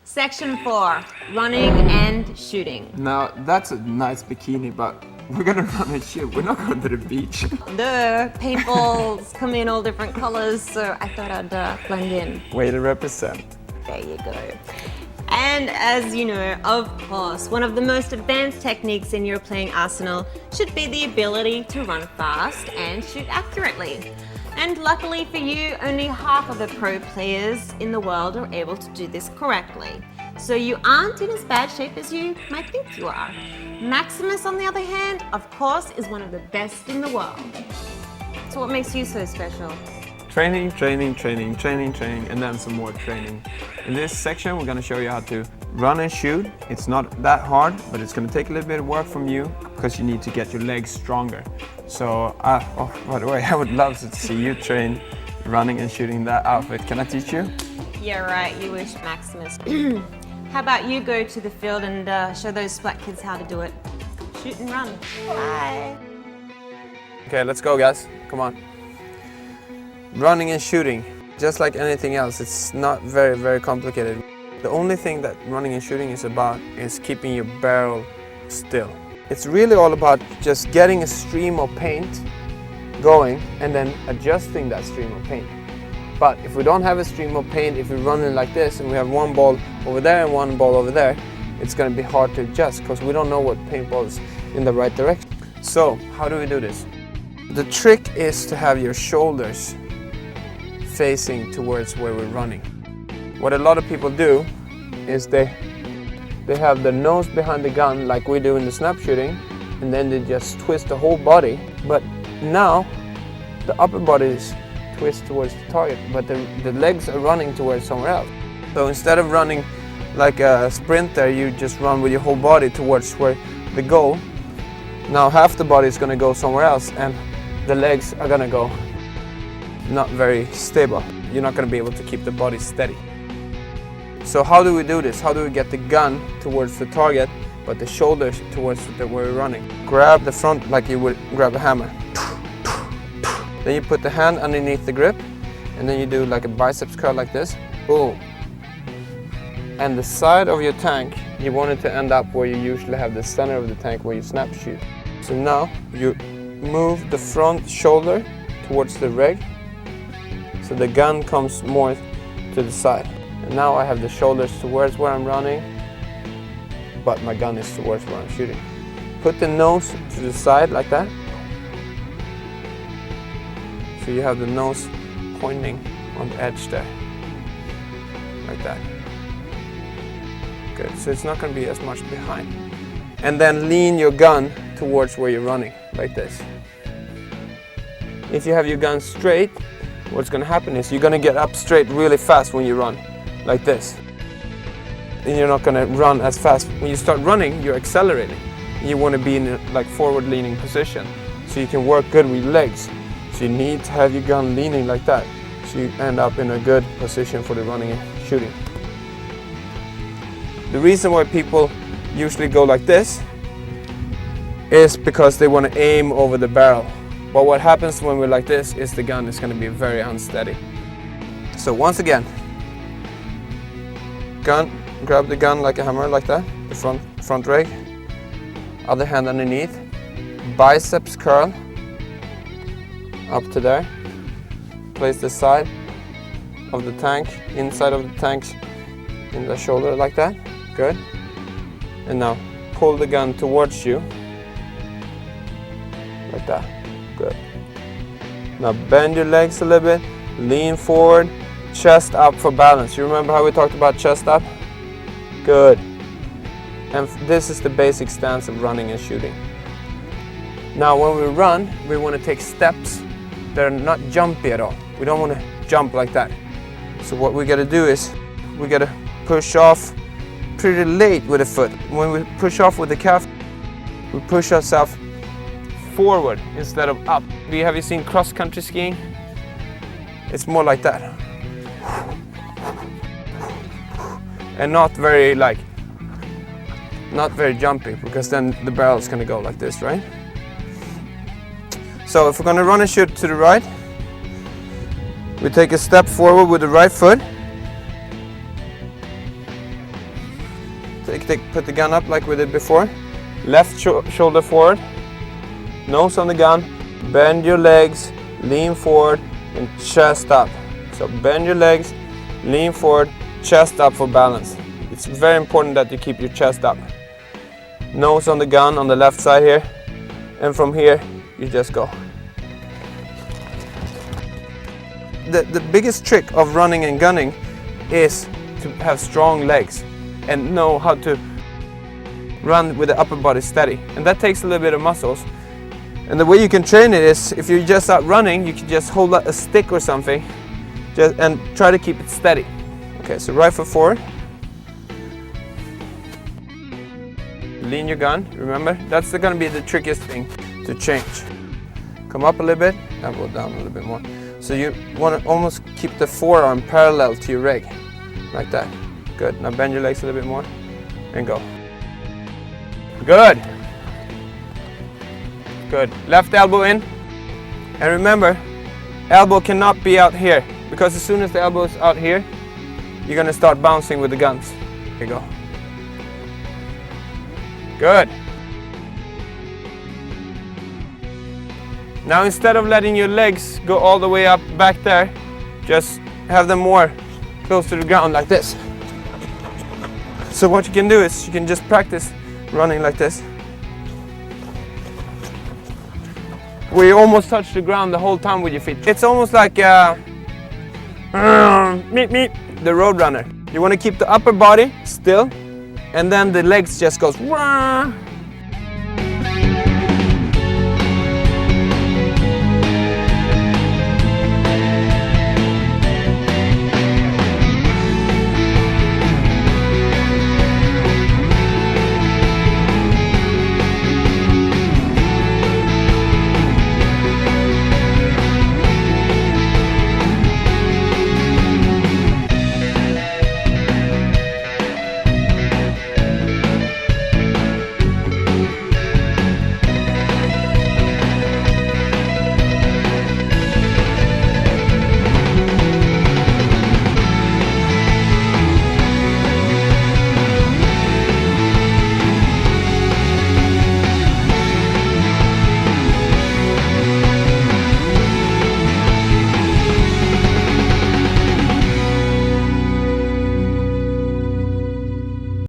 Section 4, running and shooting. Now that's a nice bikini, but we're gonna run and shoot. We're not going to the beach. The paintballs come in all different colors, so I thought I'd blend in. Way to represent. There you go. And as you know, of course, one of the most advanced techniques in your playing arsenal should be the ability to run fast and shoot accurately. And luckily for you, only half of the pro players in the world are able to do this correctly. So you aren't in as bad shape as you might think you are. Maximus, on the other hand, of course, is one of the best in the world. So what makes you so special? Training, training, training, training, training, and then some more training. In this section, we're gonna show you how to run and shoot. It's not that hard, but it's gonna take a little bit of work from you because you need to get your legs stronger. So, by the way, I would love to see you train running and shooting that outfit. Can I teach you? Yeah, right, you wish, Maximus. How about you go to the field and show those Splat kids how to do it? Shoot and run. Bye. Okay, let's go, guys. Come on. Running and shooting, just like anything else, it's not very, very complicated. The only thing that running and shooting is about is keeping your barrel still. It's really all about just getting a stream of paint going and then adjusting that stream of paint. But if we don't have a stream of paint, if we're running like this and we have one ball over there and one ball over there, it's going to be hard to adjust because we don't know what paintball is in the right direction. So, how do we do this? The trick is to have your shoulders facing towards where we're running. What a lot of people do is they have the nose behind the gun like we do in the snap shooting, and then they just twist the whole body. But now the upper body is twist towards the target, but the legs are running towards somewhere else. So instead of running like a sprinter, you just run with your whole body towards where the goal. Now half the body is going to go somewhere else and the legs are going to go not very stable. You're not going to be able to keep the body steady. So how do we do this? How do we get the gun towards the target but the shoulders towards where we're running? Grab the front like you would grab a hammer. Then you put the hand underneath the grip and then you do like a biceps curl like this. Boom. And the side of your tank, you want it to end up where you usually have the center of the tank where you snap shoot. So now you move the front shoulder towards the rig so the gun comes more to the side. And now I have the shoulders towards where I'm running, but my gun is towards where I'm shooting. Put the nose to the side like that. So you have the nose pointing on the edge there, like that. Good, so it's not going to be as much behind. And then lean your gun towards where you're running, like this. If you have your gun straight, what's going to happen is you're going to get up straight really fast when you run, like this. And you're not going to run as fast. When you start running, you're accelerating. You want to be in a like forward-leaning position, so you can work good with your legs. So you need to have your gun leaning like that, so you end up in a good position for the running and shooting. The reason why people usually go like this is because they want to aim over the barrel. But what happens when we're like this is the gun is going to be very unsteady. So once again, grab the gun like a hammer like that, the front rig, other hand underneath, biceps curl up to there, place the side of the tank, inside of the tank in the shoulder like that, good. And now pull the gun towards you, like that, good. Now bend your legs a little bit, lean forward, chest up for balance. You remember how we talked about chest up? Good. And this is the basic stance of running and shooting. Now when we run, we want to take steps that are not jumpy at all. We don't want to jump like that. So what we got to do is we got to push off pretty late with the foot. When we push off with the calf, we push ourselves forward instead of up. Have you seen cross-country skiing? It's more like that. And not very jumpy, because then the barrel is going to go like this, right? So if we're going to run and shoot to the right, we take a step forward with the right foot. Put the gun up like we did before. Left shoulder forward, nose on the gun, bend your legs, lean forward, and chest up. So bend your legs, lean forward, chest up for balance. It's very important that you keep your chest up. Nose on the gun on the left side here, and from here you just go. The biggest trick of running and gunning is to have strong legs and know how to run with the upper body steady, and that takes a little bit of muscles. And the way you can train it is, if you're just out running, you can just hold a stick or something and try to keep it steady. Okay, so right foot forward, lean your gun. Remember, that's going to be the trickiest thing to change. Come up a little bit, elbow down a little bit more. So you want to almost keep the forearm parallel to your leg, like that. Good. Now bend your legs a little bit more and go. Good. Good. Left elbow in. And remember, elbow cannot be out here, because as soon as the elbow is out here, you're going to start bouncing with the guns. Here you go. Good. Now instead of letting your legs go all the way up back there, just have them more close to the ground like this. So what you can do is you can just practice running like this, where you almost touch the ground the whole time with your feet. It's almost like the road runner. You want to keep the upper body still, and then the legs just goes